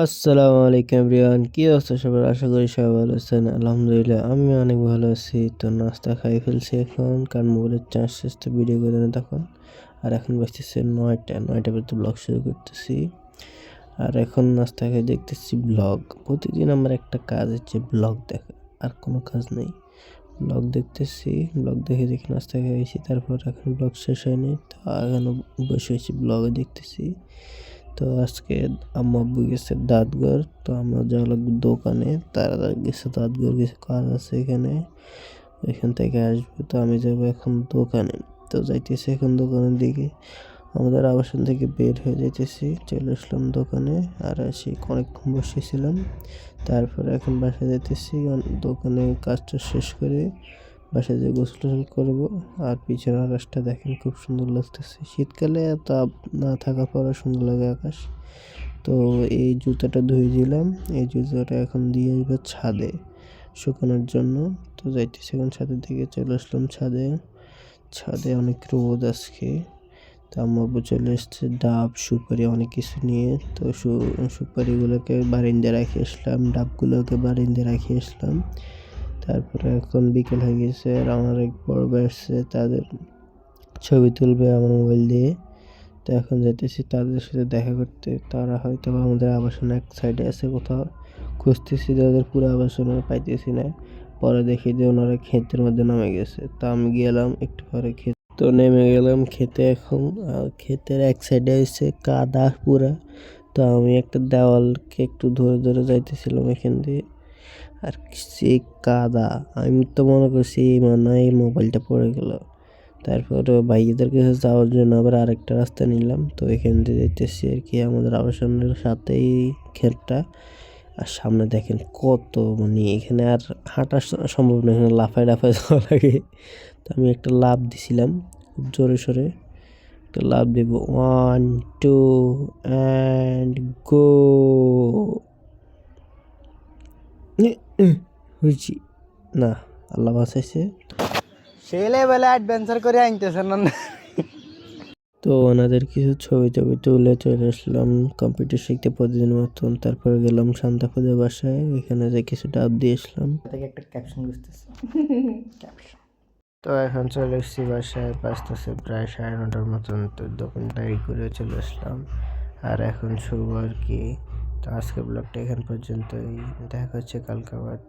আসসালামু আলাইকুম এভরিওয়ান, কি অবস্থা সবার? আশা করি সবাই ভালো আছেন। আলহামদুলিল্লাহ আমি অনেক ভালো আছি। তো নাস্তা খাই ফেলছি এখন, কারণ মোবাইলের চার্জ শেষ, তো ভিডিও করে না তখন। আর এখন বাজতেছে 9টা পর্যন্ত ব্লগ শুরু করতেছি। আর এখন নাস্তা খাই দেখতেছি ব্লগ। প্রতিদিন আমার একটা কাজ হচ্ছে ব্লগ দেখা, আর কোনো কাজ নেই। ব্লগ দেখতেছি, ব্লগ দেখে দেখে নাস্তা খাইছি, তারপর এখন ব্লগ শেষ হয়নি, তো এখনো বসে হয়েছি ব্লগে দেখতেছি। তো আজকে আম্মু আব্বু গেছে দাঁতঘর, তো আমরা যাওয়া লাগবে দোকানে। তারা গেছে দাঁতঘর, কিছু কাজ আছে এখানে, এখান থেকে আসবে। তো আমি যাবো এখন দোকানে। তো যাইতেছি এখন দোকানের দিকে, আমাদের আবাসন থেকে বের হয়ে যাইতেছি, চলে আসলাম দোকানে। আর এসে অনেকক্ষণ বসেছিলাম, তারপরে এখন বাসায় যাইতেছি। দোকানে কাজটা শেষ করে বাসায় যেয়ে গোসল টোসল করবো। আর পিছনের আকাশটা দেখেন, খুব সুন্দর লাগতেছে। শীতকালে এত না থাকার পরও সুন্দর লাগে আকাশ। তো এই জুতাটা ধুয়ে দিলাম, এই জুতাটা এখন দিয়ে আসবো ছাদে শুকানোর জন্য। তো যাইতেছি এখন ছাদের দিকে, চলে আসলাম ছাদে। ছাদে অনেক রোদ আজকে। তো আম্মু আব্বু চলে এসছে ডাব সুপারি অনেক কিছু নিয়ে। তো সুপারিগুলোকে বারিন্দায় রেখে আসলাম, ডাবগুলোকে বারিন্দায় রেখে আসলাম। তারপরে এখন বিকেল হয়ে গেছে, আর আমার এক বড় ভাই আসছে, তাদের ছবি তুলবে আমার মোবাইল দিয়ে। তো এখন যাইতেছি তাদের সাথে দেখা করতে। তারা হয়তো আমাদের আবাসন এক সাইডে আছে কোথাও, খুঁজতেছি তাদের পুরো আবাসন পাইতেছি না। পরে দেখি যে ওনারা ক্ষেতের মধ্যে নেমে গেছে। তো আমি গেলাম একটু পরে ক্ষেত, তো নেমে গেলাম খেতে এখন। ক্ষেতের এক সাইডে হচ্ছে কাদা পুরা। তো আমি একটা দেওয়ালকে একটু ধরে ধরে যাইতেছিলাম এখান দিয়ে। আর সে কাদা, আমি তো মনে করছি মানে এই মোবাইলটা পড়ে গেল। তারপর ভাইদের কাছে যাওয়ার জন্য আবার আরেকটা রাস্তা নিলাম। তো এখান দিয়ে যেতেছি আর কি, আমাদের আবাসনের সাথেই ক্ষেতটা। আর সামনে দেখেন কত, মানে এখানে আর হাঁটা সম্ভব না, এখানে লাফায় লাফায় যাওয়া লাগে। তো আমি একটা লাফ দিছিলাম খুব জোরে সোরে, একটা লাফ দিব, 1 2 অ্যান্ড গো। হয়েছি না, আল্লাহ বাঁচাইছে। সেই লেভেলে অ্যাডভেঞ্চার করে আনতেছেন না। তো ওনাদের কিছু ছবি টবি তুলে চলে আসলাম কম্পিউটার শিখতে প্রতিদিন মতন। তারপরে গেলাম শান্তাপুজোর বাসায়, এখানে যে কিছু ডাব দিয়ে আসলাম। থেকে একটা ক্যাপশন বুঝতেছে, ক্যাপশন। তো এখন চলে এসেছি বাসায়, বাজতেছে প্রায় 9:30টার মতন। তো দোকানটাই করে চলে আসলাম, আর এখন শুভ আর কি। তো আজকে ব্লগটা এখান পর্যন্তই, দেখা হচ্ছে কালকে আবার।